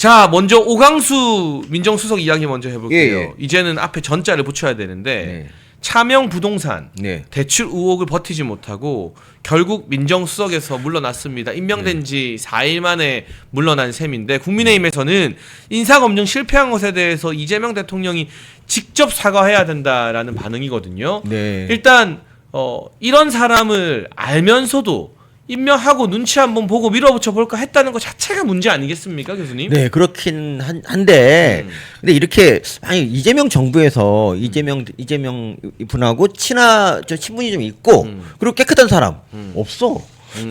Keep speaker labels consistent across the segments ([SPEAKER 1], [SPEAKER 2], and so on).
[SPEAKER 1] 자, 먼저 오강수 민정수석 이야기 먼저 해볼게요.
[SPEAKER 2] 예.
[SPEAKER 1] 이제는 앞에 전자를 붙여야 되는데
[SPEAKER 2] 네.
[SPEAKER 1] 차명 부동산
[SPEAKER 2] 네.
[SPEAKER 1] 대출 의혹을 버티지 못하고 결국 민정수석에서 물러났습니다. 임명된 지 4일 만에 물러난 셈인데 국민의힘에서는 인사검증 실패한 것에 대해서 이재명 대통령이 직접 사과해야 된다라는 반응이거든요.
[SPEAKER 2] 네.
[SPEAKER 1] 일단 이런 사람을 알면서도 임명하고 눈치 한번 보고 밀어붙여 볼까 했다는 것 자체가 문제 아니겠습니까, 교수님?
[SPEAKER 2] 네, 그렇긴 한데, 근데 이렇게, 아니, 이재명 정부에서 이재명 분하고 친분이 좀 있고, 그리고 깨끗한 사람, 없어.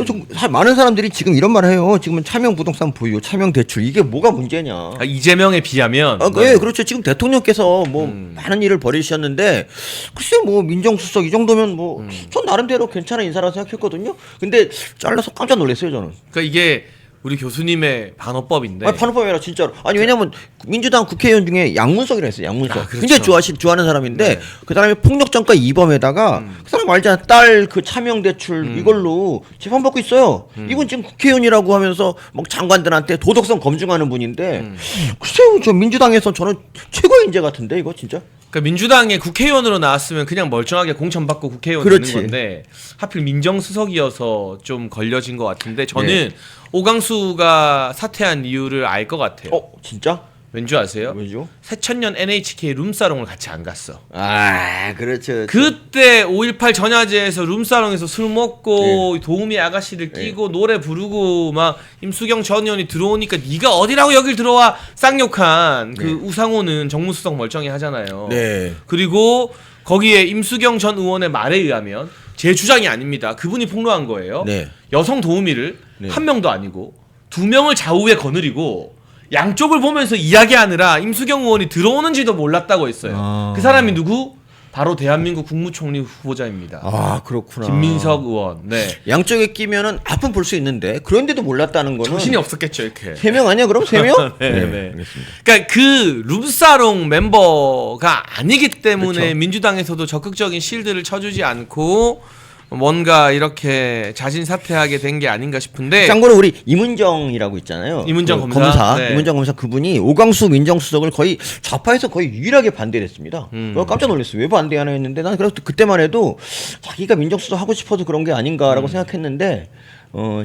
[SPEAKER 2] 좀 많은 사람들이 지금 이런 말 해요. 지금은 차명 부동산 보유, 차명 대출, 이게 뭐가 문제냐.
[SPEAKER 1] 아, 이재명에 비하면.
[SPEAKER 2] 네, 그렇죠. 지금 대통령께서 뭐 많은 일을 벌이셨는데, 글쎄 뭐 민정수석 이 정도면 뭐, 전 나름대로 괜찮은 인사라 생각했거든요. 근데 잘라서 깜짝 놀랐어요, 저는.
[SPEAKER 1] 그러니까 이게 우리 교수님의 반어법인데.
[SPEAKER 2] 아니, 반어법이 아니라 진짜로. 아니, 왜냐면 민주당 국회의원 중에 양문석이라 했어요. 양문석.
[SPEAKER 1] 아, 그렇죠.
[SPEAKER 2] 굉장히 좋아하는 사람인데
[SPEAKER 1] 네.
[SPEAKER 2] 그 사람이 폭력전과 이범에다가 그 사람 알잖아. 딸 그 차명 대출 이걸로 재판 받고 있어요. 이분 지금 국회의원이라고 하면서 막 장관들한테 도덕성 검증하는 분인데 글쎄요. 저 민주당에서 저는 최고의 인재 같은데 이거 진짜.
[SPEAKER 1] 그러니까 민주당의 국회의원으로 나왔으면 그냥 멀쩡하게 공천받고 국회의원
[SPEAKER 2] 그렇지.
[SPEAKER 1] 되는 건데 하필 민정수석이어서 좀 걸려진 것 같은데 저는 오강수가 사퇴한 이유를 알 것 같아요.
[SPEAKER 2] 진짜?
[SPEAKER 1] 왠지 아세요?
[SPEAKER 2] 왜죠?
[SPEAKER 1] 새천년 NHK 룸사롱을 같이 안 갔어.
[SPEAKER 2] 아, 그렇죠.
[SPEAKER 1] 그때 5.18 전야제에서 룸사롱에서 술 먹고 도우미 아가씨를 끼고 노래 부르고 막 임수경 전 의원이 들어오니까 네가 어디라고 여길 들어와 쌍욕한 그 우상호는 정무수석 멀쩡히 하잖아요.
[SPEAKER 2] 네.
[SPEAKER 1] 그리고 거기에 임수경 전 의원의 말에 의하면 제 주장이 아닙니다. 그분이 폭로한 거예요.
[SPEAKER 2] 네.
[SPEAKER 1] 여성 도우미를 한 명도 아니고 두 명을 좌우에 거느리고 양쪽을 보면서 이야기하느라 임수경 의원이 들어오는지도 몰랐다고 했어요. 그 사람이 누구? 바로 대한민국 국무총리 후보자입니다.
[SPEAKER 2] 아, 그렇구나.
[SPEAKER 1] 김민석 의원. 네.
[SPEAKER 2] 양쪽에 끼면은 앞은 볼 수 있는데 그런데도 몰랐다는 거는
[SPEAKER 1] 정신이 없었겠죠, 이렇게.
[SPEAKER 2] 3명 아니야 그럼 3명?
[SPEAKER 1] 네, 네.
[SPEAKER 2] 알겠습니다.
[SPEAKER 1] 그러니까 그 룸사롱 멤버가 아니기 때문에
[SPEAKER 2] 그렇죠.
[SPEAKER 1] 민주당에서도 적극적인 실드를 쳐주지 않고 뭔가 이렇게 자진 사퇴하게 된 게 아닌가 싶은데.
[SPEAKER 2] 참고로 우리 이문정이라고 있잖아요.
[SPEAKER 1] 이문정 검사. 네.
[SPEAKER 2] 이문정 검사 그분이 오광수 민정수석을 거의 좌파에서 거의 유일하게 반대를 했습니다. 깜짝 놀랐어요. 왜 반대하나 했는데 난 그래서 그때만 해도 자기가 민정수석 하고 싶어서 그런 게 아닌가라고 생각했는데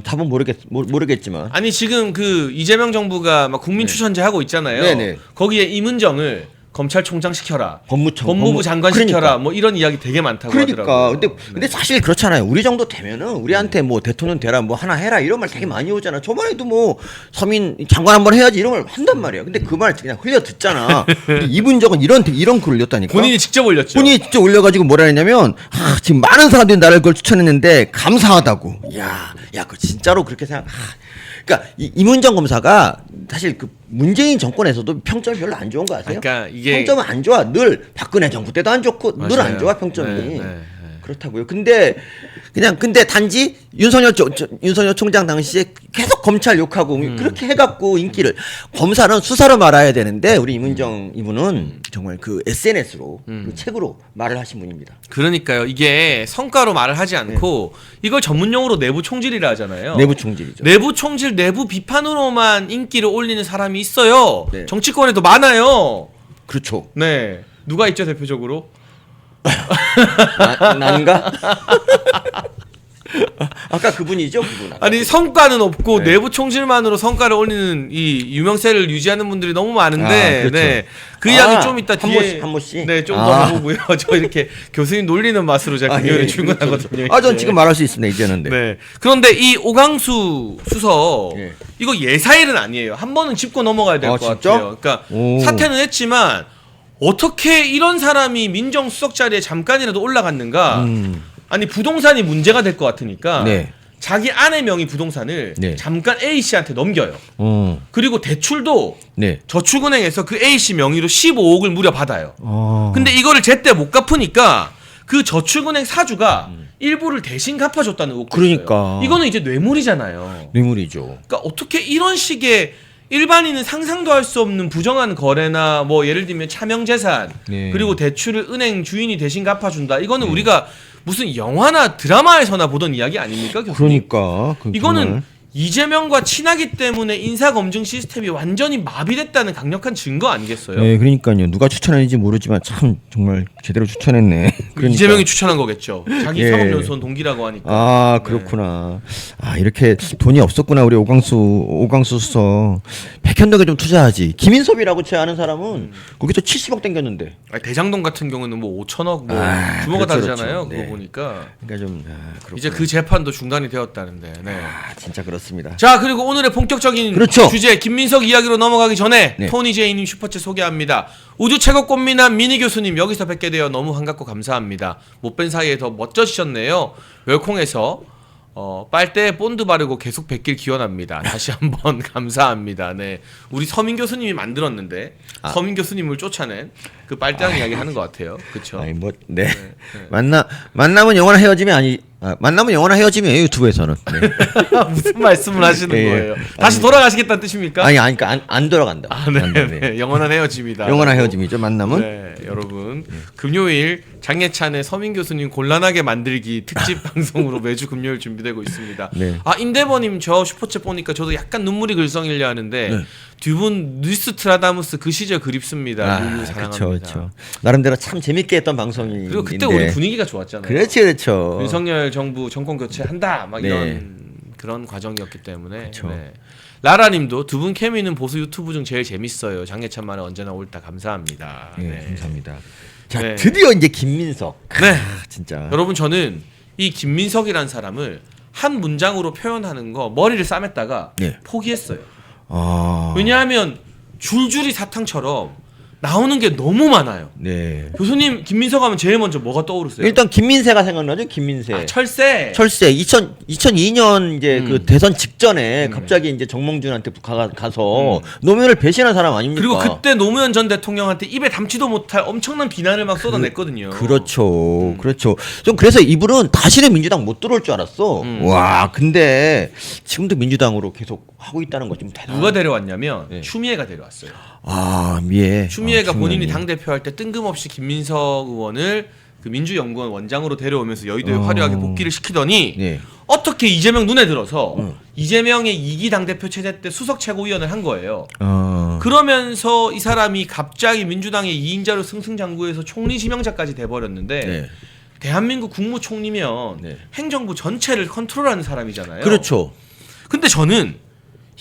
[SPEAKER 2] 답은 모르겠지만.
[SPEAKER 1] 아니 지금 그 이재명 정부가 막 국민 추천제 하고 있잖아요.
[SPEAKER 2] 네네.
[SPEAKER 1] 거기에 이문정을 검찰총장 시켜라, 법무부 장관
[SPEAKER 2] 그러니까.
[SPEAKER 1] 시켜라, 뭐 이런 이야기 되게 많다고
[SPEAKER 2] 그러니까
[SPEAKER 1] 하더라고요.
[SPEAKER 2] 근데 사실 그렇잖아요. 우리 정도 되면은 우리한테 뭐 대통령 되라 뭐 하나 해라 이런 말 되게 많이 오잖아. 저번에도 뭐 서민 장관 한번 해야지 이런 말 한단 말이야. 근데 그 말 그냥 흘려 듣잖아. 이분적은 이런 글 올렸다니까.
[SPEAKER 1] 본인이 직접 올렸죠.
[SPEAKER 2] 본인이 직접 올려가지고 뭐라 했냐면 지금 많은 사람들이 나를 그걸 추천했는데 감사하다고. 야 그거 진짜로 그렇게 생각. 그러니까 이문정 검사가 사실 그 문재인 정권에서도 평점이 별로 안 좋은 거 아세요?
[SPEAKER 1] 그러니까 이게
[SPEAKER 2] 평점은 안 좋아. 늘 박근혜 정부 때도 안 좋고 늘
[SPEAKER 1] 맞아요.
[SPEAKER 2] 안 좋아 평점이.
[SPEAKER 1] 네.
[SPEAKER 2] 그렇다고요. 근데 단지 윤석열 총장 당시에 계속 검찰 욕하고 그렇게 해갖고 인기를 검사는 수사로 말아야 되는데 우리 이문정 이분은 정말 그 SNS로 그 책으로 말을 하신 분입니다.
[SPEAKER 1] 그러니까요. 이게 성과로 말을 하지 않고 이걸 전문용어로 내부 총질이라 하잖아요.
[SPEAKER 2] 내부 총질이죠.
[SPEAKER 1] 내부 총질, 내부 비판으로만 인기를 올리는 사람이 있어요.
[SPEAKER 2] 네.
[SPEAKER 1] 정치권에도 많아요.
[SPEAKER 2] 그렇죠.
[SPEAKER 1] 네. 누가 있죠 대표적으로?
[SPEAKER 2] 난가? 아까 그분이죠, 그분.
[SPEAKER 1] 아니 성과는 없고
[SPEAKER 2] 네.
[SPEAKER 1] 내부 총질만으로 성과를 올리는 이 유명세를 유지하는 분들이 너무 많은데,
[SPEAKER 2] 그렇죠.
[SPEAKER 1] 네. 그 이야기 좀 이따 뒤에
[SPEAKER 2] 한 번씩.
[SPEAKER 1] 네, 좀 더 해보고요. 저 이렇게 교수님 놀리는 맛으로 제가 금요일에 출근하거든요.
[SPEAKER 2] 전 지금 말할 수 있습니다, 이제는. 네.
[SPEAKER 1] 네. 그런데 이 오강수 수석
[SPEAKER 2] 예.
[SPEAKER 1] 이거 예사일은 아니에요. 한 번은 짚고 넘어가야 될 것
[SPEAKER 2] 진짜?
[SPEAKER 1] 같아요. 그러니까
[SPEAKER 2] 오.
[SPEAKER 1] 사퇴는 했지만 어떻게 이런 사람이 민정수석 자리에 잠깐이라도 올라갔는가? 아니 부동산이 문제가 될 것 같으니까
[SPEAKER 2] 네.
[SPEAKER 1] 자기 아내 명의 부동산을
[SPEAKER 2] 네.
[SPEAKER 1] 잠깐 A 씨한테 넘겨요.
[SPEAKER 2] 어.
[SPEAKER 1] 그리고 대출도
[SPEAKER 2] 네.
[SPEAKER 1] 저축은행에서 그 A 씨 명의로 15억을 무려 받아요.
[SPEAKER 2] 어.
[SPEAKER 1] 근데 이거를 제때 못 갚으니까 그 저축은행 사주가 일부를 대신 갚아줬다는 의혹도
[SPEAKER 2] 그러니까.
[SPEAKER 1] 있어요. 이거는 이제 뇌물이잖아요.
[SPEAKER 2] 뇌물이죠.
[SPEAKER 1] 그러니까 어떻게 이런 식의 일반인은 상상도 할 수 없는 부정한 거래나 뭐 예를 들면 차명재산
[SPEAKER 2] 네.
[SPEAKER 1] 그리고 대출을 은행 주인이 대신 갚아준다. 이거는 우리가 무슨 영화나 드라마에서나 보던 이야기 아닙니까? 교수님?
[SPEAKER 2] 그러니까.
[SPEAKER 1] 이거는 이재명과 친하기 때문에 인사검증 시스템이 완전히 마비됐다는 강력한 증거 아니겠어요?
[SPEAKER 2] 네, 그러니까요. 누가 추천했는지 모르지만 참 정말 제대로 추천했네. 그러니까.
[SPEAKER 1] 이재명이 추천한 거겠죠. 자기
[SPEAKER 2] 예.
[SPEAKER 1] 사법연수원 동기라고 하니까.
[SPEAKER 2] 아 그렇구나. 아 이렇게 돈이 없었구나 우리 오광수 수석. 백현덕에 좀 투자하지. 김인섭이라고 제 아는 사람은 거기서 70억 땡겼는데.
[SPEAKER 1] 아니, 대장동 같은 경우는 뭐 5천억 뭐 규모가
[SPEAKER 2] 그렇죠,
[SPEAKER 1] 다르잖아요.
[SPEAKER 2] 그렇죠.
[SPEAKER 1] 그거
[SPEAKER 2] 네.
[SPEAKER 1] 보니까
[SPEAKER 2] 그러니까 좀
[SPEAKER 1] 이제 그 재판도 중단이 되었다는데. 네.
[SPEAKER 2] 진짜 그렇습니다.
[SPEAKER 1] 자, 그리고 오늘의 본격적인
[SPEAKER 2] 그렇죠.
[SPEAKER 1] 주제 김민석 이야기로 넘어가기 전에
[SPEAKER 2] 네.
[SPEAKER 1] 토니 제이님 슈퍼챗 소개합니다. 우주 최고 꽃미남 미니 교수님 여기서 뵙게 되어 너무 반갑고 감사합니다. 못 뵌 사이에 더 멋져지셨네요. 웰콩에서 빨대에 본드 바르고 계속 뵙길 기원합니다. 다시 한번 감사합니다. 네, 우리 서민 교수님이 만들었는데 서민 교수님을 쫓아낸 그 빨대랑 이야기 하는 것 같아요. 그렇죠?
[SPEAKER 2] 아니 뭐 네. 만나면 영원한 헤어짐이 만나면 영원한 헤어짐이에요 유튜브에서는. 네.
[SPEAKER 1] 무슨 말씀을 하시는
[SPEAKER 2] 예, 예.
[SPEAKER 1] 거예요? 다시 돌아가시겠다는 뜻입니까?
[SPEAKER 2] 아니 그러니까 안 돌아간다.
[SPEAKER 1] 네,
[SPEAKER 2] 안 돼.
[SPEAKER 1] 네. 영원한 헤어짐이다.
[SPEAKER 2] 영원한 헤어짐이죠 만남은.
[SPEAKER 1] 네, 여러분 금요일 장예찬의 서민 교수님 곤란하게 만들기 특집 방송으로 매주 금요일 준비되고 있습니다.
[SPEAKER 2] 네.
[SPEAKER 1] 아 인데버님 저 슈퍼챗 보니까 저도 약간 눈물이 글썽이려 하는데 두 분 뉴스트라다무스 그 시절 그립습니다. 누구 사랑합니다.
[SPEAKER 2] 그렇죠. 나름대로 참 재밌게 했던 방송인데.
[SPEAKER 1] 그리고 그때 우리 분위기가 좋았잖아요.
[SPEAKER 2] 그렇죠.
[SPEAKER 1] 윤석열 정부 정권 교체한다 막
[SPEAKER 2] 네.
[SPEAKER 1] 이런 그런 과정이었기 때문에.
[SPEAKER 2] 그쵸.
[SPEAKER 1] 네. 라라님도 두 분 케미는 보수 유튜브 중 제일 재밌어요. 장예찬 말에 언제나 옳다 감사합니다.
[SPEAKER 2] 네, 감사합니다. 자
[SPEAKER 1] 네.
[SPEAKER 2] 드디어 이제 김민석.
[SPEAKER 1] 네.
[SPEAKER 2] 진짜.
[SPEAKER 1] 여러분 저는 이 김민석이라는 사람을 한 문장으로 표현하는 거 머리를 싸맸다가
[SPEAKER 2] 네.
[SPEAKER 1] 포기했어요.
[SPEAKER 2] 아.
[SPEAKER 1] 왜냐하면 줄줄이 사탕처럼 나오는 게 너무 많아요.
[SPEAKER 2] 네.
[SPEAKER 1] 교수님 김민석 하면 제일 먼저 뭐가 떠오르세요?
[SPEAKER 2] 일단 김민세가 생각나죠. 김민세.
[SPEAKER 1] 철새.
[SPEAKER 2] 철새 2002년 이제 그 대선 직전에 갑자기 이제 정몽준한테 가서 노무현을 배신한 사람 아닙니까?
[SPEAKER 1] 그리고 그때 노무현 전 대통령한테 입에 담지도 못할 엄청난 비난을 막 쏟아냈거든요.
[SPEAKER 2] 그렇죠. 그렇죠. 좀 그래서 이분은 다시는 민주당 못 들어올 줄 알았어. 와, 근데 지금도 민주당으로 계속 하고 있다는 거 좀 대단.
[SPEAKER 1] 누가 데려왔냐면
[SPEAKER 2] 네.
[SPEAKER 1] 추미애가 데려왔어요.
[SPEAKER 2] 아, 미애.
[SPEAKER 1] 추미애가 본인이
[SPEAKER 2] 추미애.
[SPEAKER 1] 당 대표할 때 뜬금없이 김민석 의원을 그 민주연구원 원장으로 데려오면서 여의도에 화려하게 복귀를 시키더니
[SPEAKER 2] 네.
[SPEAKER 1] 어떻게 이재명 눈에 들어서 이재명의 2기 당대표 체제 때 수석 최고위원을 한 거예요. 그러면서 이 사람이 갑자기 민주당의 2인자로 승승장구해서 총리 지명자까지 돼버렸는데
[SPEAKER 2] 네.
[SPEAKER 1] 대한민국 국무총리면
[SPEAKER 2] 네.
[SPEAKER 1] 행정부 전체를 컨트롤하는 사람이잖아요.
[SPEAKER 2] 그렇죠.
[SPEAKER 1] 근데 저는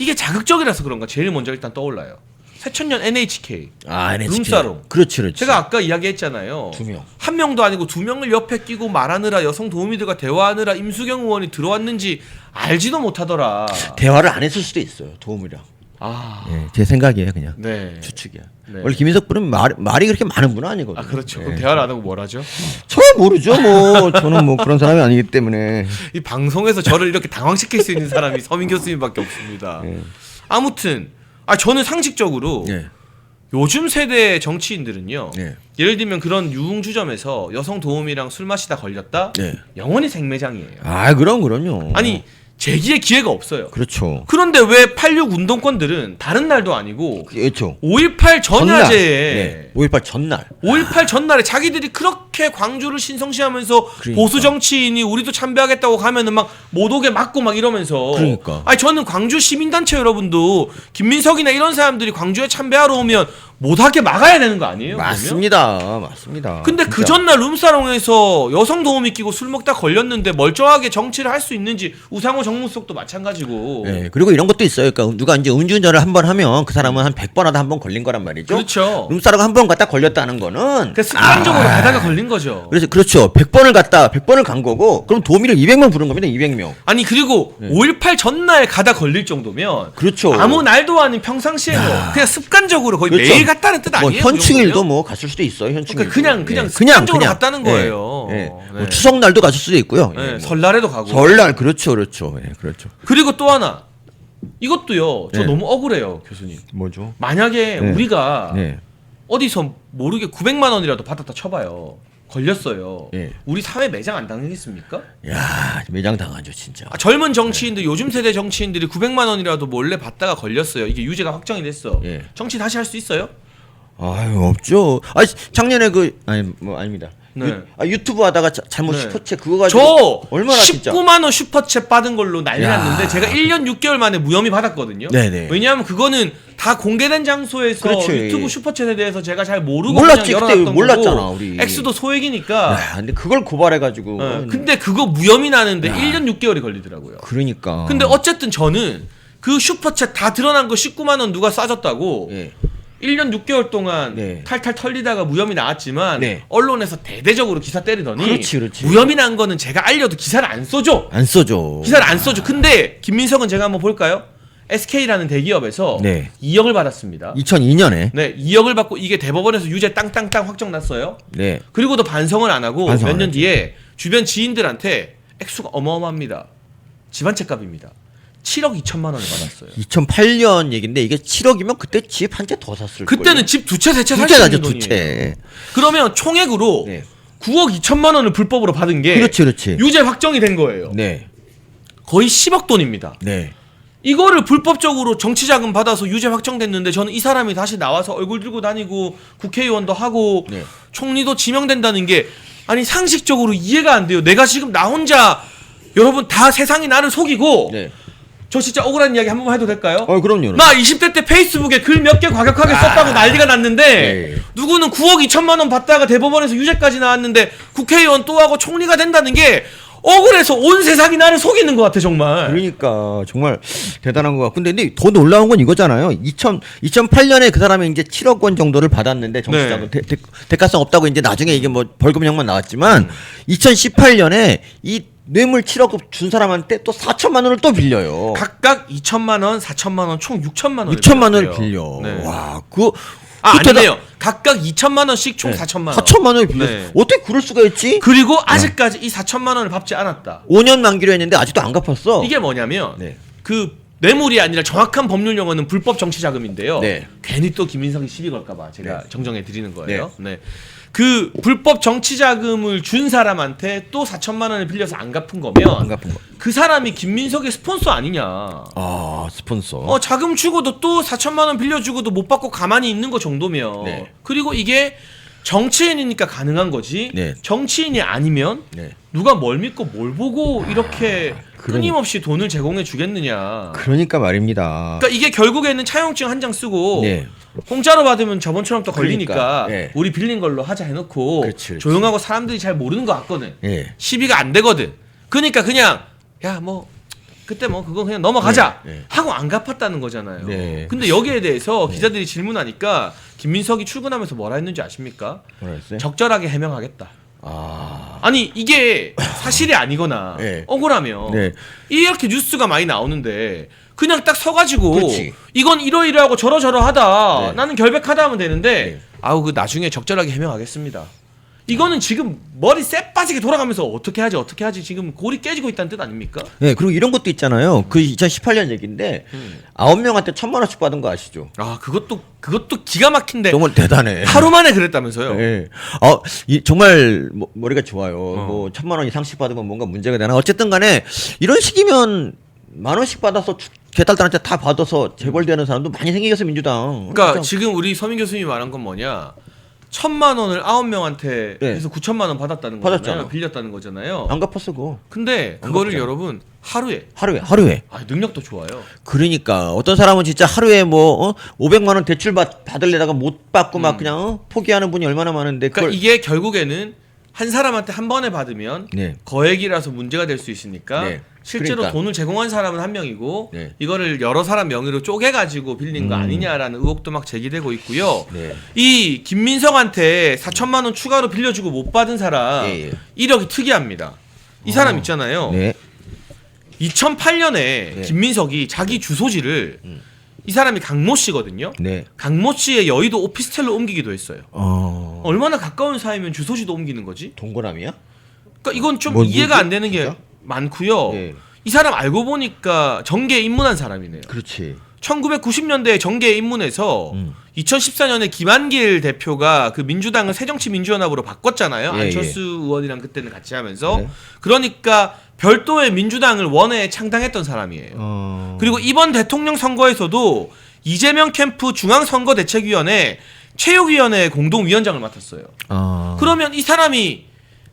[SPEAKER 1] 이게 자극적이라서 그런가 제일 먼저 일단 떠올라요. 새천년 NHK.
[SPEAKER 2] 아, NHK.
[SPEAKER 1] 룸사롱.
[SPEAKER 2] 그렇지, 그렇지.
[SPEAKER 1] 제가 아까 이야기했잖아요.
[SPEAKER 2] 2명.
[SPEAKER 1] 한 명도 아니고 2명을 옆에 끼고 말하느라 여성 도우미들과 대화하느라 임수경 의원이 들어왔는지 알지도 못하더라.
[SPEAKER 2] 대화를 안 했을 수도 있어요. 도움이랑.
[SPEAKER 1] 아,
[SPEAKER 2] 예, 제 생각이에요, 그냥.
[SPEAKER 1] 네.
[SPEAKER 2] 추측이야.
[SPEAKER 1] 네.
[SPEAKER 2] 원래 김인석 분은 말이 그렇게 많은 분은 아니거든요.
[SPEAKER 1] 아 그렇죠.
[SPEAKER 2] 예.
[SPEAKER 1] 그럼 대화를 안 하고 뭘 하죠?
[SPEAKER 2] 저 모르죠, 뭐. 저는 뭐 그런 사람이 아니기 때문에.
[SPEAKER 1] 이 방송에서 저를 이렇게 당황시킬 수 있는 사람이 서민 교수님밖에 없습니다.
[SPEAKER 2] 예.
[SPEAKER 1] 아무튼 저는 상식적으로
[SPEAKER 2] 예.
[SPEAKER 1] 요즘 세대 정치인들은요.
[SPEAKER 2] 네.
[SPEAKER 1] 예를 들면 그런 유흥주점에서 여성 도우미랑 술 마시다 걸렸다.
[SPEAKER 2] 네.
[SPEAKER 1] 영원히 생매장이에요.
[SPEAKER 2] 아, 그럼요.
[SPEAKER 1] 아니 재기의 기회가 없어요.
[SPEAKER 2] 그렇죠.
[SPEAKER 1] 그런데 왜 86 운동권들은 다른 날도 아니고
[SPEAKER 2] 그렇죠.
[SPEAKER 1] 5.18 전야제에
[SPEAKER 2] 네. 5.18 전날.
[SPEAKER 1] 5.18 전날에 자기들이 그렇게 광주를 신성시하면서
[SPEAKER 2] 그러니까.
[SPEAKER 1] 보수 정치인이 우리도 참배하겠다고 가면은 막 못 오게 막고 막 이러면서
[SPEAKER 2] 그러니까.
[SPEAKER 1] 아니 저는 광주 시민단체 여러분도 김민석이나 이런 사람들이 광주에 참배하러 오면 못하게 막아야 되는 거 아니에요? 그러면?
[SPEAKER 2] 맞습니다.
[SPEAKER 1] 근데 그 전날 룸사롱에서 여성 도우미 끼고 술 먹다 걸렸는데 멀쩡하게 정치를 할 수 있는지 우상호 정무수석도 마찬가지고.
[SPEAKER 2] 네, 그리고 이런 것도 있어요. 그러니까 누가 이제 음주운전을 한 번 하면 그 사람은 한 100번 하다 한 번 걸린 거란 말이죠.
[SPEAKER 1] 그렇죠.
[SPEAKER 2] 룸사롱 한 번 갔다 걸렸다는 거는
[SPEAKER 1] 그러니까 습관적으로 가다가 걸린 거죠.
[SPEAKER 2] 그래서 그렇죠. 100번을 갔다 100번을 간 거고 그럼 도우미를 200명 부른 겁니다. 200명.
[SPEAKER 1] 아니 그리고 5.18 전날 가다 걸릴 정도면
[SPEAKER 2] 그렇죠.
[SPEAKER 1] 아무 날도 아닌 평상시에도 그냥 습관적으로 거의
[SPEAKER 2] 그렇죠.
[SPEAKER 1] 매일 갔다는 뜻
[SPEAKER 2] 뭐
[SPEAKER 1] 아니에요?
[SPEAKER 2] 현충일도 뭐 갔을 수도 있어요. 현충일.
[SPEAKER 1] 그러니까 그냥 습관적으로 갔다는 거예요.
[SPEAKER 2] 네.
[SPEAKER 1] 네.
[SPEAKER 2] 뭐 추석 날도 갔을 수도 있고요.
[SPEAKER 1] 네,
[SPEAKER 2] 예, 뭐.
[SPEAKER 1] 설날에도 가고.
[SPEAKER 2] 설날 그렇죠. 예, 그렇죠.
[SPEAKER 1] 그리고 또 하나 이것도요. 저
[SPEAKER 2] 네.
[SPEAKER 1] 너무 억울해요, 교수님.
[SPEAKER 2] 뭐죠?
[SPEAKER 1] 만약에
[SPEAKER 2] 네.
[SPEAKER 1] 우리가
[SPEAKER 2] 네.
[SPEAKER 1] 어디서 모르게 900만 원이라도 받았다 쳐봐요. 걸렸어요.
[SPEAKER 2] 예.
[SPEAKER 1] 우리 사회 매장 안 당하겠습니까?
[SPEAKER 2] 야, 매장 당하죠, 진짜.
[SPEAKER 1] 젊은 정치인들 요즘 세대 정치인들이 900만 원이라도 몰래 받다가 걸렸어요. 이게 유죄가 확정이 됐어.
[SPEAKER 2] 예.
[SPEAKER 1] 정치 다시 할 수 있어요?
[SPEAKER 2] 아유, 없죠. 작년에 아닙니다.
[SPEAKER 1] 네.
[SPEAKER 2] 유튜브 하다가 잘못
[SPEAKER 1] 네.
[SPEAKER 2] 슈퍼챗 그거 가지고
[SPEAKER 1] 저
[SPEAKER 2] 얼마나 진짜
[SPEAKER 1] 19만 원 슈퍼챗 받은 걸로 난리
[SPEAKER 2] 야.
[SPEAKER 1] 났는데 제가 1년 6개월 만에 무혐의 받았거든요.
[SPEAKER 2] 네네.
[SPEAKER 1] 왜냐하면 그거는 다 공개된 장소에서
[SPEAKER 2] 그렇지.
[SPEAKER 1] 유튜브 슈퍼챗에 대해서 제가 잘 모르고
[SPEAKER 2] 몰랐지.
[SPEAKER 1] 그냥
[SPEAKER 2] 그때
[SPEAKER 1] 열어놨던
[SPEAKER 2] 몰랐잖아,
[SPEAKER 1] 거고
[SPEAKER 2] 우리.
[SPEAKER 1] 액수도 소액이니까.
[SPEAKER 2] 야, 근데 그걸 고발해가지고
[SPEAKER 1] 네. 근데 그거 무혐의 나는데
[SPEAKER 2] 야.
[SPEAKER 1] 1년 6개월이 걸리더라고요.
[SPEAKER 2] 그러니까.
[SPEAKER 1] 근데 어쨌든 저는 그 슈퍼챗 다 드러난 거 19만 원 누가 싸줬다고
[SPEAKER 2] 예.
[SPEAKER 1] 1년 6개월 동안
[SPEAKER 2] 네.
[SPEAKER 1] 탈탈 털리다가 무혐의 나왔지만
[SPEAKER 2] 네.
[SPEAKER 1] 언론에서 대대적으로 기사 때리더니
[SPEAKER 2] 그렇지.
[SPEAKER 1] 무혐의 난 거는 제가 알려도 기사를 안 써줘.
[SPEAKER 2] 안 써줘.
[SPEAKER 1] 기사를 안 써줘. 근데 김민석은 제가 한번 볼까요? SK라는 대기업에서
[SPEAKER 2] 네.
[SPEAKER 1] 2억을 받았습니다.
[SPEAKER 2] 2002년에
[SPEAKER 1] 네, 2억을 받고 이게 대법원에서 유죄 땅땅땅 확정 났어요.
[SPEAKER 2] 네.
[SPEAKER 1] 그리고도 반성을 안 하고
[SPEAKER 2] 반성
[SPEAKER 1] 몇
[SPEAKER 2] 안
[SPEAKER 1] 년
[SPEAKER 2] 했죠.
[SPEAKER 1] 뒤에 주변 지인들한테 액수가 어마어마합니다. 집안채값입니다. 7억 2천만 원을 받았어요.
[SPEAKER 2] 2008년 얘긴데 이게 7억이면 그때 집 한 채 더 샀을 거예요.
[SPEAKER 1] 그때는 집 두 채, 세 채 살
[SPEAKER 2] 두채
[SPEAKER 1] 수
[SPEAKER 2] 사죠,
[SPEAKER 1] 있는
[SPEAKER 2] 두
[SPEAKER 1] 돈이에요.
[SPEAKER 2] 채.
[SPEAKER 1] 그러면 총액으로
[SPEAKER 2] 네.
[SPEAKER 1] 9억 2천만 원을 불법으로 받은 게
[SPEAKER 2] 그렇지.
[SPEAKER 1] 유죄 확정이 된 거예요.
[SPEAKER 2] 네.
[SPEAKER 1] 거의 10억 돈입니다.
[SPEAKER 2] 네.
[SPEAKER 1] 이거를 불법적으로 정치자금 받아서 유죄 확정됐는데 저는 이 사람이 다시 나와서 얼굴 들고 다니고 국회의원도 하고
[SPEAKER 2] 네.
[SPEAKER 1] 총리도 지명된다는 게 아니 상식적으로 이해가 안 돼요. 내가 지금 나 혼자 여러분 다 세상이 나를 속이고
[SPEAKER 2] 네.
[SPEAKER 1] 저 진짜 억울한 이야기 한 번만 해도 될까요?
[SPEAKER 2] 그럼요.
[SPEAKER 1] 나 20대 때 페이스북에 글 몇 개 과격하게 썼다고 난리가 났는데
[SPEAKER 2] 네.
[SPEAKER 1] 누구는 9억 2천만 원 받다가 대법원에서 유죄까지 나왔는데 국회의원 또 하고 총리가 된다는 게 억울해서 온 세상이 나를 속이는 것 같아 정말.
[SPEAKER 2] 그러니까 정말 대단한 것 같고 근데 더 놀라운 건 이거잖아요. 2008년에 그 사람이 이제 7억 원 정도를 받았는데 정치자금 대가성 없다고 이제 나중에 이게 뭐 벌금형만 나왔지만 2018년에 이 뇌물 7억 준 사람한테 또 4천만 원을 또 빌려요.
[SPEAKER 1] 각각 2천만 원, 4천만 원, 총 6천만 원.
[SPEAKER 2] 6천만 원을 빌려.
[SPEAKER 1] 네.
[SPEAKER 2] 와, 그
[SPEAKER 1] 아니네요. 각각 2천만 원씩 총 4천만 원.
[SPEAKER 2] 4천만 원을 빌려.
[SPEAKER 1] 네.
[SPEAKER 2] 어떻게 그럴 수가 있지?
[SPEAKER 1] 그리고 아직까지 이 4천만 원을 갚지 않았다.
[SPEAKER 2] 5년 만기로 했는데 아직도 안 갚았어.
[SPEAKER 1] 이게 뭐냐면
[SPEAKER 2] 네.
[SPEAKER 1] 그 뇌물이 아니라 정확한 법률 용어는 불법 정치 자금인데요.
[SPEAKER 2] 네.
[SPEAKER 1] 괜히 또 김인석이 시비 걸까봐 제가 정정해 드리는 거예요. 네. 그 불법 정치 자금을 준 사람한테 또 4천만 원을 빌려서 안 갚은 거면
[SPEAKER 2] 안 갚은 거.
[SPEAKER 1] 그 사람이 김민석의 스폰서 아니냐.
[SPEAKER 2] 아, 스폰서.
[SPEAKER 1] 자금 주고도 또 4천만 원 빌려주고도 못 받고 가만히 있는 거 정도면.
[SPEAKER 2] 네.
[SPEAKER 1] 그리고 이게 정치인이니까 가능한 거지.
[SPEAKER 2] 네.
[SPEAKER 1] 정치인이 아니면
[SPEAKER 2] 네.
[SPEAKER 1] 누가 뭘 믿고 뭘 보고 이렇게 끊임없이 돈을 제공해 주겠느냐.
[SPEAKER 2] 그러니까 말입니다.
[SPEAKER 1] 그러니까 이게 결국에는 차용증 한 장 쓰고
[SPEAKER 2] 네.
[SPEAKER 1] 공짜로 받으면 저번처럼 또 걸리니까
[SPEAKER 2] 그러니까, 네.
[SPEAKER 1] 우리 빌린 걸로 하자 해놓고
[SPEAKER 2] 그렇지.
[SPEAKER 1] 조용하고 사람들이 잘 모르는 것 같거든.
[SPEAKER 2] 예.
[SPEAKER 1] 시비가 안 되거든. 그러니까 그냥 야 뭐 그때 뭐 그거 그냥 넘어가자
[SPEAKER 2] 네, 네.
[SPEAKER 1] 하고 안 갚았다는 거잖아요.
[SPEAKER 2] 네.
[SPEAKER 1] 근데 여기에 대해서 기자들이 질문하니까 김민석이 출근하면서 뭐라 했는지 아십니까?
[SPEAKER 2] 뭐라 했어요?
[SPEAKER 1] 적절하게 해명하겠다.
[SPEAKER 2] 아.
[SPEAKER 1] 아니 이게 사실이 아니거나
[SPEAKER 2] 네.
[SPEAKER 1] 억울하면
[SPEAKER 2] 네.
[SPEAKER 1] 이렇게 뉴스가 많이 나오는데 그냥 딱 서가지고
[SPEAKER 2] 그렇지.
[SPEAKER 1] 이건 이러이러하고 저러저러하다
[SPEAKER 2] 네.
[SPEAKER 1] 나는 결백하다 하면 되는데
[SPEAKER 2] 네.
[SPEAKER 1] 아우 그 나중에 적절하게 해명하겠습니다. 이거는 지금 머리 쎄 빠지게 돌아가면서 어떻게 하지 지금 골이 깨지고 있다는 뜻 아닙니까?
[SPEAKER 2] 네, 그리고 이런 것도 있잖아요. 그 2018년 얘기인데 9명한테 1,000만 원씩 받은 거 아시죠?
[SPEAKER 1] 아 그것도 기가 막힌데
[SPEAKER 2] 정말 대단해.
[SPEAKER 1] 하루 만에 그랬다면서요?
[SPEAKER 2] 네. 정말 머리가 좋아요. 뭐 1,000만 원 이상씩 받으면 뭔가 문제가 되나? 어쨌든 간에 이런 식이면 10,000원씩 받아서 개딸들한테 다 받아서 재벌되는 사람도 많이 생기겠어 민주당.
[SPEAKER 1] 그러니까
[SPEAKER 2] 진짜.
[SPEAKER 1] 지금 우리 서민 교수님이 말한 건 뭐냐? 1,000만 원을 9명한테
[SPEAKER 2] 네.
[SPEAKER 1] 해서 9천만 원 받았다는 거잖아요.
[SPEAKER 2] 받았잖아.
[SPEAKER 1] 빌렸다는 거잖아요.
[SPEAKER 2] 안 갚았어 그거.
[SPEAKER 1] 근데
[SPEAKER 2] 안
[SPEAKER 1] 그거를
[SPEAKER 2] 갚잖아.
[SPEAKER 1] 여러분 하루에
[SPEAKER 2] 하루에.
[SPEAKER 1] 능력도 좋아요.
[SPEAKER 2] 그러니까 어떤 사람은 진짜 하루에 뭐 500만 원 대출 받을래다가 못 받고 막 그냥 포기하는 분이 얼마나 많은데
[SPEAKER 1] 그러니까
[SPEAKER 2] 그걸
[SPEAKER 1] 이게 결국에는 한 사람한테 한 번에 받으면
[SPEAKER 2] 네.
[SPEAKER 1] 거액이라서 문제가 될 수 있으니까
[SPEAKER 2] 네.
[SPEAKER 1] 실제로
[SPEAKER 2] 그러니까.
[SPEAKER 1] 돈을 제공한 사람은 한 명이고
[SPEAKER 2] 네.
[SPEAKER 1] 이거를 여러 사람 명의로 쪼개가지고 빌린 거 아니냐라는 의혹도 막 제기되고 있고요.
[SPEAKER 2] 네.
[SPEAKER 1] 이 김민석한테 4천만 원 추가로 빌려주고 못 받은 사람
[SPEAKER 2] 예.
[SPEAKER 1] 이력이 특이합니다. 이 사람 있잖아요.
[SPEAKER 2] 네.
[SPEAKER 1] 2008년에 김민석이 자기 주소지를 이 사람이 강모 씨거든요.
[SPEAKER 2] 네.
[SPEAKER 1] 강모 씨의 여의도 오피스텔로 옮기기도 했어요.
[SPEAKER 2] 어.
[SPEAKER 1] 얼마나 가까운 사이면 주소지도 옮기는 거지?
[SPEAKER 2] 동거남이야?
[SPEAKER 1] 그러니까 이건 좀
[SPEAKER 2] 뭐지?
[SPEAKER 1] 이해가 안 되는 게
[SPEAKER 2] 진짜?
[SPEAKER 1] 많고요.
[SPEAKER 2] 네.
[SPEAKER 1] 이 사람 알고 보니까 정계에 입문한 사람이네요.
[SPEAKER 2] 그렇지.
[SPEAKER 1] 1990년대에 정계에 입문해서 2014년에 김한길 대표가 그 민주당을 새정치민주연합으로 바꿨잖아요.
[SPEAKER 2] 예,
[SPEAKER 1] 안철수 의원이랑 그때는 같이 하면서.
[SPEAKER 2] 네.
[SPEAKER 1] 그러니까 별도의 민주당을 원외에 창당했던 사람이에요. 그리고 이번 대통령 선거에서도 이재명 캠프 중앙선거대책위원회 체육위원회 공동위원장을 맡았어요.
[SPEAKER 2] 아.
[SPEAKER 1] 그러면 이 사람이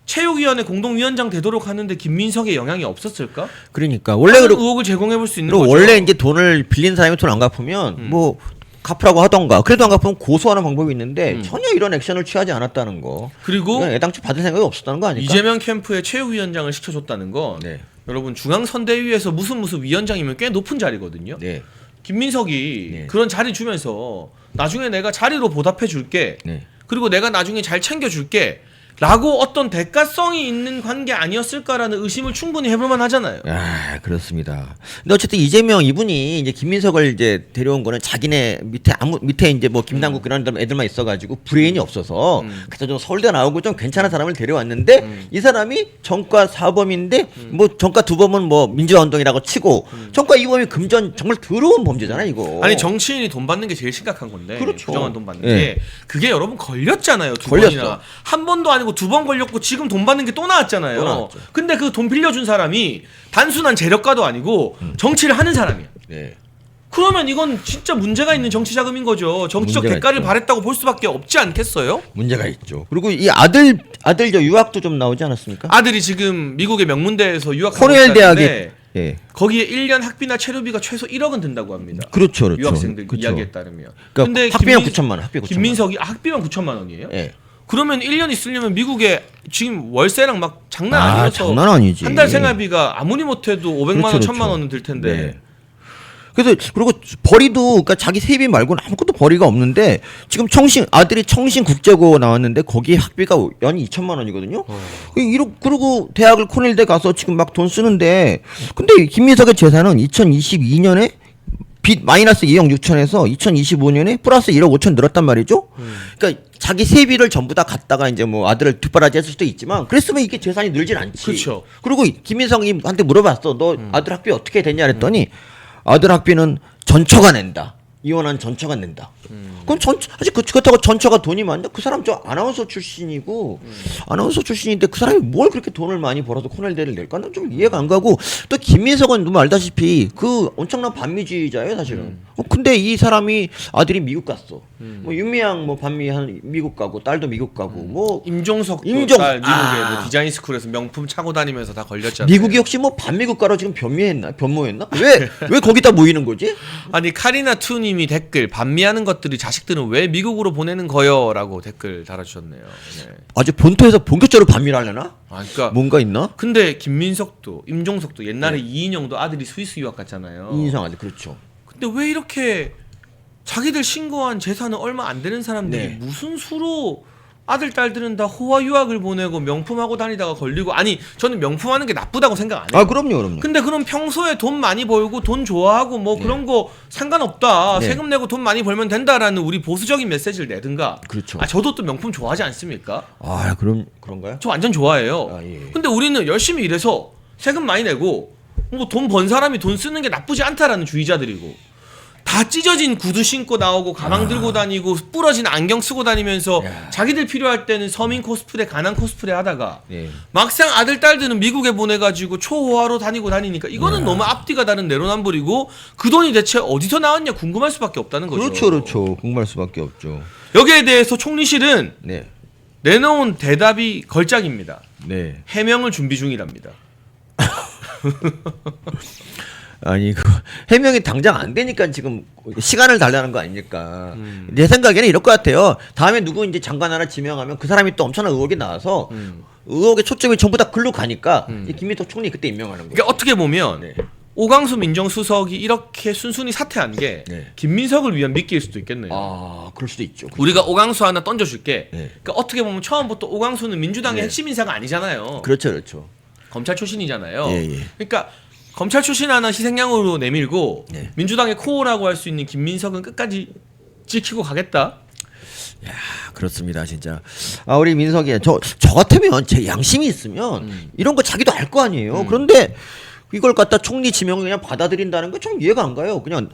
[SPEAKER 1] 체육위원회 공동위원장 되도록 하는데 김민석의 영향이 없었을까?
[SPEAKER 2] 그러니까 원래
[SPEAKER 1] 하는 의혹을 제공해 볼 수 있는
[SPEAKER 2] 그리고
[SPEAKER 1] 거죠.
[SPEAKER 2] 원래 이제 돈을 빌린 사람이 돈 안 갚으면 뭐 갚으라고 하던가 그래도 안 갚으면 고소하는 방법이 있는데 전혀 이런 액션을 취하지 않았다는 거.
[SPEAKER 1] 그리고
[SPEAKER 2] 그냥 애당초 받을 생각이 없었다는 거 아닐까?
[SPEAKER 1] 이재명 캠프에 체육위원장을 시켜줬다는 건
[SPEAKER 2] 네.
[SPEAKER 1] 여러분 중앙선대위에서 무슨 위원장이면 꽤 높은 자리거든요.
[SPEAKER 2] 네.
[SPEAKER 1] 김민석이
[SPEAKER 2] 네.
[SPEAKER 1] 그런 자리 주면서 나중에 내가 자리로 보답해 줄게.
[SPEAKER 2] 네.
[SPEAKER 1] 그리고 내가 나중에 잘 챙겨줄게. 라고 어떤 대가성이 있는 관계 아니었을까라는 의심을 충분히 해볼만 하잖아요.
[SPEAKER 2] 아, 그렇습니다. 근데 어쨌든 이재명 이분이 이제 김민석을 이제 데려온 거는 자기네 밑에 이제 뭐 김남국 그런 애들만 있어가지고 브레인이 없어서 그래서 좀 서울대 나오고 좀 괜찮은 사람을 데려왔는데 이 사람이 전과 4범인데 뭐 전과 2범은 뭐 민주화 운동이라고 치고 전과 2범이 금전 정말 더러운 범죄잖아요 이거.
[SPEAKER 1] 아니 정치인이 돈 받는 게 제일 심각한 건데
[SPEAKER 2] 그렇죠.
[SPEAKER 1] 부정한 돈 받는
[SPEAKER 2] 예.
[SPEAKER 1] 게 그게 여러분 걸렸잖아요. 두
[SPEAKER 2] 걸렸어.
[SPEAKER 1] 번이나. 한 번도 아니고 2번 걸렸고 지금 돈 받는 게 또 나왔잖아요.
[SPEAKER 2] 또 나왔죠.
[SPEAKER 1] 근데 그 돈 빌려준 사람이 단순한 재력가도 아니고 정치를 하는 사람이야.
[SPEAKER 2] 네.
[SPEAKER 1] 그러면 이건 진짜 문제가 있는 정치 자금인 거죠. 정치적
[SPEAKER 2] 문제가
[SPEAKER 1] 대가를
[SPEAKER 2] 있죠.
[SPEAKER 1] 바랬다고 볼 수밖에 없지 않겠어요?
[SPEAKER 2] 문제가 있죠. 그리고 이 아들 저 유학도 좀 나오지 않았습니까?
[SPEAKER 1] 아들이 지금 미국의 명문대에서 유학하고
[SPEAKER 2] 코넬 대학에
[SPEAKER 1] 있다는데
[SPEAKER 2] 예.
[SPEAKER 1] 거기에 1년 학비나 체류비가 최소 1억은 든다고 합니다.
[SPEAKER 2] 그렇죠, 그렇죠.
[SPEAKER 1] 유학생들
[SPEAKER 2] 그렇죠.
[SPEAKER 1] 이야기에 따르면.
[SPEAKER 2] 그러니까 학비만 9천만 원, 학비 9천만 원.
[SPEAKER 1] 김민석이 학비만 9천만 원이에요?
[SPEAKER 2] 예.
[SPEAKER 1] 그러면 1년 있으려면 미국에 지금 월세랑 막 장난
[SPEAKER 2] 아,
[SPEAKER 1] 아니어서
[SPEAKER 2] 장난 아니지.
[SPEAKER 1] 한 달 생활비가 아무리 못해도 500만 원,
[SPEAKER 2] 그렇죠,
[SPEAKER 1] 1000만
[SPEAKER 2] 그렇죠.
[SPEAKER 1] 원은 들 텐데.
[SPEAKER 2] 네. 그래서 그리고 벌이도 그러니까 자기 세비 말고는 아무것도 벌이가 없는데 지금 아들이 청신국제고 나왔는데 거기에 학비가 연 2천만 원이거든요. 그리고 대학을 코넬대 가서 지금 막 돈 쓰는데 근데 김민석의 재산은 2022년에 빚 마이너스 2억 6천에서 2025년에 플러스 1억 5천 늘었단 말이죠. 그러니까 자기 세비를 전부 다 갖다가 이제 뭐 아들을 뒷바라지 했을 수도 있지만 그랬으면 이게 재산이 늘진 않지.
[SPEAKER 1] 그렇죠.
[SPEAKER 2] 그리고 김민석이한테 물어봤어. 너 아들 학비 어떻게 됐냐 그랬더니 아들 학비는 전처가 낸다. 이혼한 전처가 낸다. 그럼 사실 그렇다고 전처가 돈이 많냐? 그 사람 저 아나운서 출신이고 아나운서 출신인데 그 사람이 뭘 그렇게 돈을 많이 벌어서 코넬대를 낼까? 난 좀 이해가 안 가고 또 김민석은 너무 알다시피 그 엄청난 반미주의자예요 사실은. 근데 이 사람이 아들이 미국 갔어. 뭐 윤미향 뭐 반미 한 미국 가고 딸도 미국 가고 뭐
[SPEAKER 1] 임종석도 딸 미국에 뭐 디자인 스쿨에서 명품 차고 다니면서 다 걸렸잖아요.
[SPEAKER 2] 미국이 혹시 뭐 반미국가로 지금 변모했나? 왜 거기다 모이는 거지?
[SPEAKER 1] 아니 카리나 투님이 댓글 반미하는 것들이 자식들은 왜 미국으로 보내는 거요라고 댓글 달아주셨네요. 네.
[SPEAKER 2] 아주 본토에서 본격적으로 반미를 하려나?
[SPEAKER 1] 아, 그러니까
[SPEAKER 2] 뭔가 있나?
[SPEAKER 1] 근데 김민석도 임종석도 옛날에 이인영도 아들이 스위스 유학 갔잖아요.
[SPEAKER 2] 이상하지 그렇죠.
[SPEAKER 1] 근데 왜 이렇게 자기들 신고한 재산은 얼마 안 되는 사람들이
[SPEAKER 2] 네.
[SPEAKER 1] 무슨 수로 아들 딸들은 다 호화 유학을 보내고 명품하고 다니다가 걸리고 아니 저는 명품하는 게 나쁘다고 생각 안 해요.
[SPEAKER 2] 아 그럼요.
[SPEAKER 1] 근데 그럼 평소에 돈 많이 벌고 돈 좋아하고 뭐 그런 거 상관없다.
[SPEAKER 2] 네.
[SPEAKER 1] 세금 내고 돈 많이 벌면 된다라는 우리 보수적인 메시지를 내든가.
[SPEAKER 2] 그렇죠.
[SPEAKER 1] 아 저도 또 명품 좋아하지 않습니까?
[SPEAKER 2] 아 그런가요?
[SPEAKER 1] 저 완전 좋아해요.
[SPEAKER 2] 아, 예.
[SPEAKER 1] 근데 우리는 열심히 일해서 세금 많이 내고 뭐 돈 번 사람이 돈 쓰는 게 나쁘지 않다라는 주의자들이고 다 찢어진 구두 신고 나오고 가방 들고 다니고 부러진 안경 쓰고 다니면서
[SPEAKER 2] 야.
[SPEAKER 1] 자기들 필요할 때는 서민 코스프레 가난 코스프레 하다가
[SPEAKER 2] 예.
[SPEAKER 1] 막상 아들 딸들은 미국에 보내가지고 초호화로 다니니까 이거는 너무 앞뒤가 다른 내로남불이고 그 돈이 대체 어디서 나왔냐 궁금할 수밖에 없다는 거죠.
[SPEAKER 2] 그렇죠. 궁금할 수밖에 없죠.
[SPEAKER 1] 여기에 대해서 총리실은
[SPEAKER 2] 네.
[SPEAKER 1] 내놓은 대답이 걸작입니다.
[SPEAKER 2] 네.
[SPEAKER 1] 해명을 준비 중이랍니다.
[SPEAKER 2] 아니 그 해명이 당장 안 되니까 지금 시간을 달라는 거 아닙니까? 내 생각에는 이럴 것 같아요. 다음에 누구 이제 장관 하나 지명하면 그 사람이 또 엄청난 의혹이 나와서 의혹의 초점이 전부 다 글로 가니까 이 김민석 총리 그때 임명하는 거예요.
[SPEAKER 1] 그러니까 어떻게 보면
[SPEAKER 2] 네.
[SPEAKER 1] 오광수 민정수석이 이렇게 순순히 사퇴한 게
[SPEAKER 2] 네.
[SPEAKER 1] 김민석을 위한 미끼일 수도 있겠네요.
[SPEAKER 2] 아 그럴 수도 있죠.
[SPEAKER 1] 우리가 오광수 하나 던져줄게.
[SPEAKER 2] 네.
[SPEAKER 1] 그러니까 어떻게 보면 처음부터 오광수는 민주당의
[SPEAKER 2] 네.
[SPEAKER 1] 핵심 인사가 아니잖아요.
[SPEAKER 2] 그렇죠.
[SPEAKER 1] 검찰 출신이잖아요.
[SPEAKER 2] 예, 예.
[SPEAKER 1] 그러니까 검찰 출신 하나 희생양으로 내밀고
[SPEAKER 2] 네.
[SPEAKER 1] 민주당의 코어라고 할 수 있는 김민석은 끝까지 지키고 가겠다.
[SPEAKER 2] 야 그렇습니다 진짜. 아 우리 민석이 저 같으면 제 양심이 있으면 이런 거 자기도 알 거 아니에요. 그런데 이걸 갖다 총리 지명을 그냥 받아들인다는 거 좀 이해가 안 가요. 그냥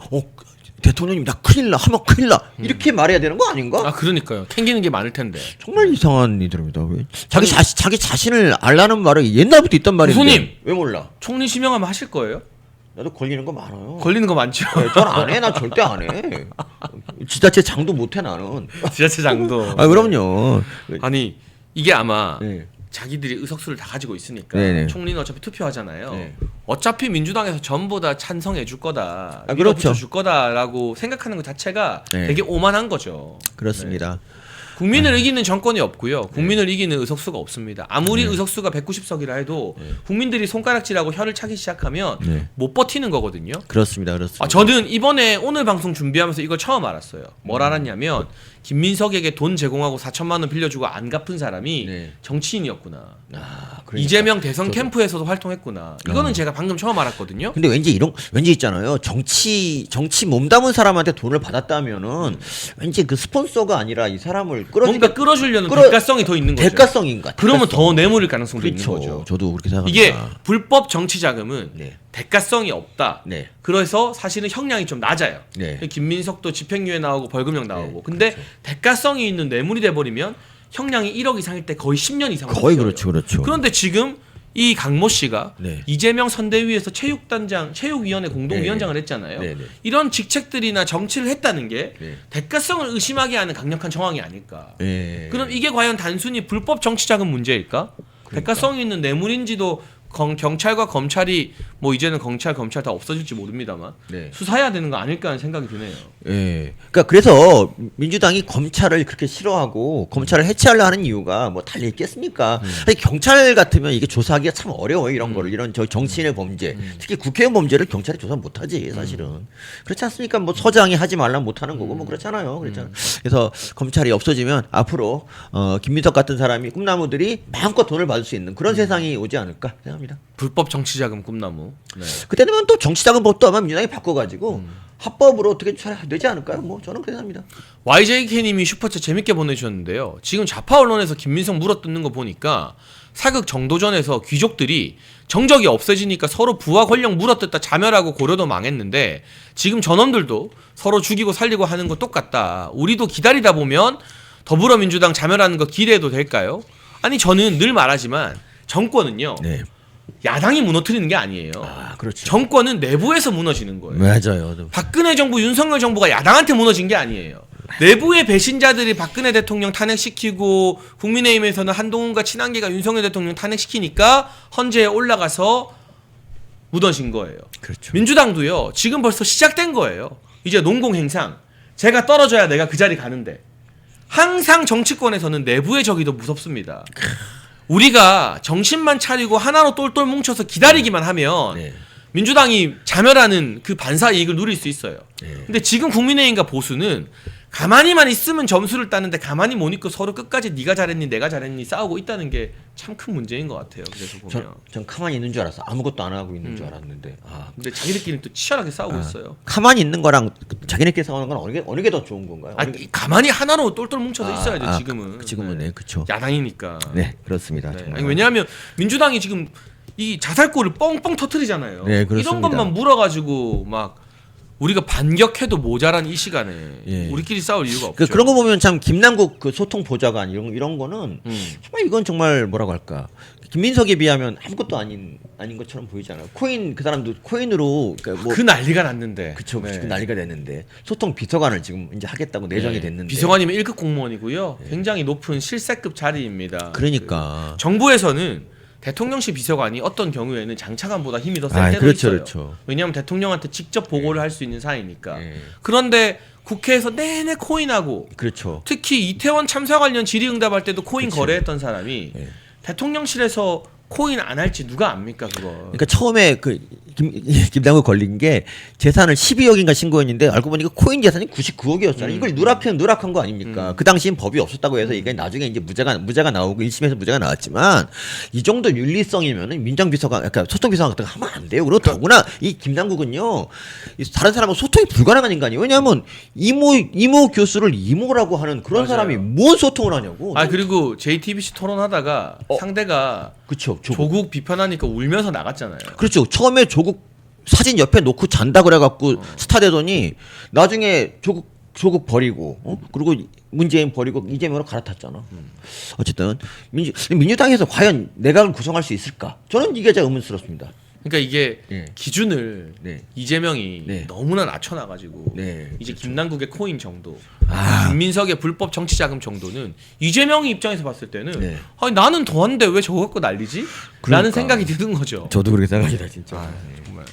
[SPEAKER 2] 대통령님 나 큰일 나 하면 큰일 나 이렇게 말해야 되는 거 아닌가?
[SPEAKER 1] 아 그러니까요. 캥기는 게 많을 텐데.
[SPEAKER 2] 정말 이상한 이들입니다. 왜? 자기 자신을 알라는 말이 옛날부터 있단 말인데
[SPEAKER 1] 교수님!
[SPEAKER 2] 왜 몰라?
[SPEAKER 1] 총리 지명하면 하실 거예요?
[SPEAKER 2] 나도 걸리는 거 많아요.
[SPEAKER 1] 걸리는 거 많죠.
[SPEAKER 2] 전안 해. 나 절대 안 해. 지자체 장도 못 해 나는.
[SPEAKER 1] 지자체장도.
[SPEAKER 2] 아 그럼요.
[SPEAKER 1] 아니 이게 아마
[SPEAKER 2] 네.
[SPEAKER 1] 자기들이 의석수를 다 가지고 있으니까
[SPEAKER 2] 네네.
[SPEAKER 1] 총리는 어차피 투표하잖아요.
[SPEAKER 2] 네.
[SPEAKER 1] 어차피 민주당에서 전부 다 찬성해 줄 거다,
[SPEAKER 2] 아,
[SPEAKER 1] 밀어붙여
[SPEAKER 2] 그렇죠.
[SPEAKER 1] 줄 거다라고 생각하는 것 자체가
[SPEAKER 2] 네.
[SPEAKER 1] 되게 오만한 거죠.
[SPEAKER 2] 그렇습니다.
[SPEAKER 1] 국민을 이기는 정권이 없고요. 국민을 이기는 의석수가 없습니다. 아무리 의석수가 190석이라 해도 국민들이 손가락질하고 혀를 차기 시작하면
[SPEAKER 2] 네.
[SPEAKER 1] 못 버티는 거거든요.
[SPEAKER 2] 그렇습니다. 그렇습니다.
[SPEAKER 1] 저는 이번에 오늘 방송 준비하면서 이걸 처음 알았어요. 뭘 알았냐면 김민석에게 돈 제공하고 4천만 원 빌려주고 안 갚은 사람이
[SPEAKER 2] 네.
[SPEAKER 1] 정치인이었구나.
[SPEAKER 2] 아, 그러니까.
[SPEAKER 1] 이재명 대선 캠프에서도 활동했구나. 이거는 제가 방금 처음 알았거든요.
[SPEAKER 2] 근데 왠지 있잖아요. 정치 몸담은 사람한테 돈을 받았다면은 왠지 그 스폰서가 아니라 이 사람을
[SPEAKER 1] 뭔가 끌어주려는
[SPEAKER 2] 끌어-
[SPEAKER 1] 대가성이 더 있는 거죠.
[SPEAKER 2] 대가성인가?
[SPEAKER 1] 그러면
[SPEAKER 2] 대가성.
[SPEAKER 1] 더 뇌물일 가능성도
[SPEAKER 2] 그렇죠.
[SPEAKER 1] 있는 거죠.
[SPEAKER 2] 저도 그렇게 생각합니다.
[SPEAKER 1] 이게 불법 정치 자금은
[SPEAKER 2] 네.
[SPEAKER 1] 대가성이 없다.
[SPEAKER 2] 네.
[SPEAKER 1] 그래서 사실은 형량이 좀 낮아요.
[SPEAKER 2] 네.
[SPEAKER 1] 김민석도 집행유예 나오고 벌금형 나오고.
[SPEAKER 2] 네,
[SPEAKER 1] 근데 대가성이 있는 뇌물이 돼버리면 형량이 1억 이상일 때 거의 10년 이상.
[SPEAKER 2] 거의 그렇죠.
[SPEAKER 1] 그런데 지금 이 강모 씨가
[SPEAKER 2] 네.
[SPEAKER 1] 이재명 선대위에서 체육위원회 공동위원장을 했잖아요.
[SPEAKER 2] 네, 네.
[SPEAKER 1] 이런 직책들이나 정치를 했다는 게
[SPEAKER 2] 네.
[SPEAKER 1] 대가성을 의심하게 하는 강력한 정황이 아닐까.
[SPEAKER 2] 예.
[SPEAKER 1] 그럼 이게 과연 단순히 불법 정치자금 문제일까? 대가성이 있는 뇌물인지도 경찰과 검찰이 뭐 이제는 검찰 다 없어질지 모릅니다만
[SPEAKER 2] 네.
[SPEAKER 1] 수사해야 되는 거 아닐까 하는 생각이 드네요.
[SPEAKER 2] 예. 그러니까 그래서 민주당이 검찰을 그렇게 싫어하고 검찰을 해체하려 하는 이유가 뭐 달리 있겠습니까? 아니, 경찰 같으면 이게 조사하기가 참 어려워요. 이런 거를 이런 저 정치인의 범죄, 특히 국회의원 범죄를 경찰이 조사 못하지 사실은. 그렇지 않습니까? 뭐 서장이 하지 말라면 못하는 거고 뭐 그렇잖아요. 그래서 검찰이 없어지면 앞으로 김민석 같은 사람이 꿈나무들이 마음껏 돈을 받을 수 있는 그런 세상이 오지 않을까 생각합니다.
[SPEAKER 1] 불법 정치자금 꿈나무. 네.
[SPEAKER 2] 그때 되면 또 정치자금법도 아마 민주당이 바꿔가지고 합법으로 어떻게 잘 되지 않을까요? 뭐 저는 그렇게 생각합니다.
[SPEAKER 1] YJK님이 슈퍼챗 재밌게 보내주셨는데요. 지금 좌파 언론에서 김민석 물어뜯는 거 보니까 사극 정도전에서 귀족들이 정적이 없어지니까 서로 부와 권력 물어뜯다 자멸하고 고려도 망했는데 지금 전원들도 서로 죽이고 살리고 하는 거 똑같다. 우리도 기다리다 보면 더불어민주당 자멸하는 거 기대해도 될까요? 아니 저는 늘 말하지만 정권은요.
[SPEAKER 2] 네.
[SPEAKER 1] 야당이 무너뜨리는 게 아니에요.
[SPEAKER 2] 아, 그렇죠.
[SPEAKER 1] 정권은 내부에서 무너지는 거예요.
[SPEAKER 2] 맞아요.
[SPEAKER 1] 박근혜 정부, 윤석열 정부가 야당한테 무너진 게 아니에요. 내부의 배신자들이 박근혜 대통령 탄핵시키고 국민의힘에서는 한동훈과 친한계가 윤석열 대통령 탄핵시키니까 헌재에 올라가서 무너진 거예요.
[SPEAKER 2] 그렇죠.
[SPEAKER 1] 민주당도요. 지금 벌써 시작된 거예요. 이제 농공행상. 제가 떨어져야 내가 그 자리 가는데. 항상 정치권에서는 내부의 적이 더 무섭습니다. 우리가 정신만 차리고 하나로 똘똘 뭉쳐서 기다리기만 하면
[SPEAKER 2] 네.
[SPEAKER 1] 민주당이 자멸하는 그 반사 이익을 누릴 수 있어요.
[SPEAKER 2] 네.
[SPEAKER 1] 근데 지금 국민의힘과 보수는 가만히만 있으면 점수를 따는데 가만히 못 있고 서로 끝까지 네가 잘했니 내가 잘했니 싸우고 있다는 게 참 큰 문제인 것 같아요. 그래서 보면.
[SPEAKER 2] 전 가만히 있는 줄 알았어. 아무것도 안 하고 있는 줄 알았는데.
[SPEAKER 1] 근데 자기들끼리 또 치열하게 싸우고 있어요.
[SPEAKER 2] 가만히 있는 거랑 자기네끼리 싸우는 건 어느 게 더 좋은 건가요?
[SPEAKER 1] 가만히 하나로 똘똘 뭉쳐서 있어야 돼 지금은.
[SPEAKER 2] 지금은 네, 그렇죠.
[SPEAKER 1] 야당이니까.
[SPEAKER 2] 네, 그렇습니다.
[SPEAKER 1] 네. 아니, 왜냐하면 민주당이 지금 이 자살골을 뻥뻥 터트리잖아요.
[SPEAKER 2] 네, 그렇습니다.
[SPEAKER 1] 이런 것만 물어가지고 막 우리가 반격해도 모자란 이 시간에
[SPEAKER 2] 예.
[SPEAKER 1] 우리끼리 싸울 이유가 없죠.
[SPEAKER 2] 그런 거 보면 참 김남국 그 소통 보좌관 이런 거는 정말 이건 정말 뭐라고 할까? 김민석에 비하면 아무것도 아닌 것처럼 보이잖아요. 그 사람도 코인으로 그러니까 뭐
[SPEAKER 1] 그 난리가 났는데.
[SPEAKER 2] 그쵸,
[SPEAKER 1] 네.
[SPEAKER 2] 그 난리가 됐는데 소통 비서관을 지금 이제 하겠다고 내정이
[SPEAKER 1] 네.
[SPEAKER 2] 됐는데
[SPEAKER 1] 비서관이면 1급 공무원이고요. 굉장히 높은 실세급 자리입니다.
[SPEAKER 2] 그러니까
[SPEAKER 1] 정부에서는 대통령실 비서관이 어떤 경우에는 장차관보다 힘이 더 셀 때도
[SPEAKER 2] 그렇죠,
[SPEAKER 1] 있어요.
[SPEAKER 2] 그렇죠.
[SPEAKER 1] 왜냐하면 대통령한테 직접 보고를 할 수 있는 사이니까.
[SPEAKER 2] 네.
[SPEAKER 1] 그런데 국회에서 내내 코인하고
[SPEAKER 2] 그렇죠.
[SPEAKER 1] 특히 이태원 참사 관련 질의응답할 때도 코인
[SPEAKER 2] 그치.
[SPEAKER 1] 거래했던 사람이
[SPEAKER 2] 네.
[SPEAKER 1] 대통령실에서 코인 안 할지 누가 압니까 그거.
[SPEAKER 2] 그러니까 처음에 그 김남국 걸린 게 재산을 12억인가 신고했는데 알고 보니까 코인 재산이 99억이었잖아요. 이걸 누락한 거 아닙니까? 그 당시엔 법이 없었다고 해서 이게 나중에 이제 무죄가 나오고 1심에서 무죄가 나왔지만 이 정도 윤리성이면은 민정비서관, 그러니까 소통비서관 같은 거 하면 안 돼요. 그리고 더구나 이 김남국은요, 다른 사람하고 소통이 불가능한 인간이에요. 왜냐하면 이모 교수를 이모라고 하는 그런
[SPEAKER 1] 맞아요.
[SPEAKER 2] 사람이 뭔 소통을 하냐고.
[SPEAKER 1] 그리고 JTBC 토론하다가 상대가
[SPEAKER 2] 그쵸.
[SPEAKER 1] 조국 비판하니까 울면서 나갔잖아요.
[SPEAKER 2] 그렇죠. 처음에 조국 사진 옆에 놓고 잔다 그래갖고 스타 되더니 나중에 조국 버리고 그리고 문재인 버리고 이재명으로 갈아탔잖아. 어쨌든 민주당에서 과연 내각을 구성할 수 있을까? 저는 이게 좀 의문스럽습니다.
[SPEAKER 1] 그러니까 이게
[SPEAKER 2] 예.
[SPEAKER 1] 기준을
[SPEAKER 2] 네.
[SPEAKER 1] 이재명이
[SPEAKER 2] 네.
[SPEAKER 1] 너무나 낮춰놔가지고
[SPEAKER 2] 네.
[SPEAKER 1] 이제 김남국의 코인 정도,
[SPEAKER 2] 아.
[SPEAKER 1] 김민석의 불법 정치자금 정도는 이재명이 입장에서 봤을 때는
[SPEAKER 2] 네.
[SPEAKER 1] 아니 나는 더한데 왜 저거 갖고 난리지?
[SPEAKER 2] 그러니까.
[SPEAKER 1] 라는 생각이 드는 거죠.
[SPEAKER 2] 저도 그렇게 생각합니다, 진짜.
[SPEAKER 1] 정말.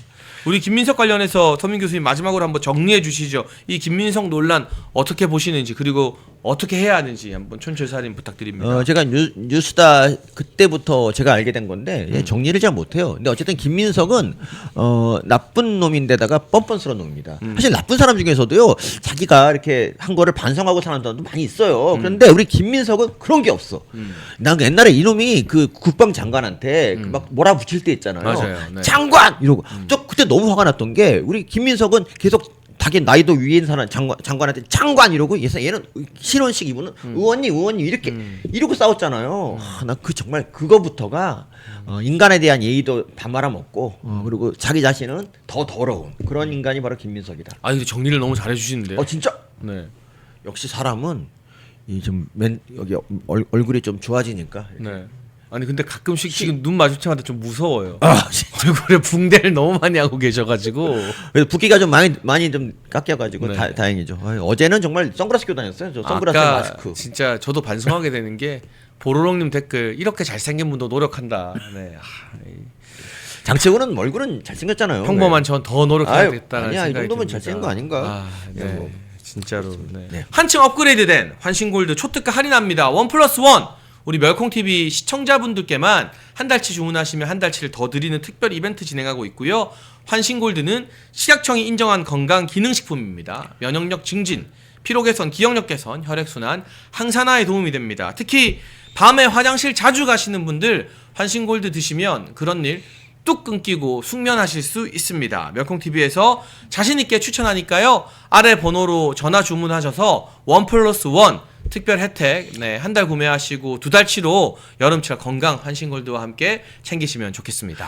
[SPEAKER 1] 우리 김민석 관련해서 서민 교수님 마지막으로 한번 정리해 주시죠. 이 김민석 논란 어떻게 보시는지 그리고 어떻게 해야 하는지 한번 촌철살인 부탁드립니다.
[SPEAKER 2] 제가 뉴스다 그때부터 제가 알게 된 건데 정리를 잘 못해요. 근데 어쨌든 김민석은 나쁜 놈인데다가 뻔뻔스러운 놈입니다. 사실 나쁜 사람 중에서도요 자기가 이렇게 한 거를 반성하고 사는 사람도 많이 있어요. 그런데 우리 김민석은 그런 게 없어. 난 옛날에 이놈이 그 국방장관한테 그막 몰아붙일 때 있잖아요.
[SPEAKER 1] 맞아요. 네.
[SPEAKER 2] 장관 이러고 저 그때 너무 화가 났던 게 우리 김민석은 계속 자기 나이도 위인 사람 장관한테 장관 이러고 얘는 신원식 이분은 의원님 이렇게 이러고 싸웠잖아요. 나 그 정말 그거부터가 인간에 대한 예의도 다 말아먹고 그리고 자기 자신은 더 더러운 그런 인간이 바로 김민석이다.
[SPEAKER 1] 아 근데 정리를 너무 잘해 주시는데요.
[SPEAKER 2] 진짜
[SPEAKER 1] 네.
[SPEAKER 2] 역시 사람은 이 좀 여기 얼굴이 좀 좋아지니까.
[SPEAKER 1] 네. 아니 근데 가끔씩 지금 눈 마주칠 때마다 좀 무서워요.
[SPEAKER 2] 아,
[SPEAKER 1] 얼굴에 붕대를 너무 많이 하고 계셔가지고.
[SPEAKER 2] 그래서 붓기가 좀 많이 좀 깎여가지고
[SPEAKER 1] 네.
[SPEAKER 2] 다행이죠. 어제는 정말 선글라스 끼고 다녔어요. 저 선글라스 마스크.
[SPEAKER 1] 진짜 저도 반성하게 되는 게 보로롱님 댓글 이렇게 잘생긴 분도 노력한다. 네.
[SPEAKER 2] 장채호는 얼굴은 잘생겼잖아요.
[SPEAKER 1] 평범한
[SPEAKER 2] 네.
[SPEAKER 1] 전 더 노력해야겠다는
[SPEAKER 2] 아니야,
[SPEAKER 1] 생각이
[SPEAKER 2] 이 정도면
[SPEAKER 1] 듭니다.
[SPEAKER 2] 잘생긴 거 아닌가?
[SPEAKER 1] 네.
[SPEAKER 2] 뭐.
[SPEAKER 1] 진짜로. 네.
[SPEAKER 2] 네.
[SPEAKER 1] 한층 업그레이드된 환신골드 초특가 할인합니다. 1+1. 우리 멸콩TV 시청자분들께만 한 달치 주문하시면 한 달치를 더 드리는 특별 이벤트 진행하고 있고요. 환신골드는 식약청이 인정한 건강 기능식품입니다. 면역력 증진, 피로 개선, 기억력 개선, 혈액순환, 항산화에 도움이 됩니다. 특히 밤에 화장실 자주 가시는 분들 환신골드 드시면 그런 일 뚝 끊기고 숙면하실 수 있습니다. 멸콩TV에서 자신있게 추천하니까요. 아래 번호로 전화 주문하셔서 1+1 특별 혜택 한 달 구매하시고 2달치로 여름철 건강 환신골드와 함께 챙기시면 좋겠습니다.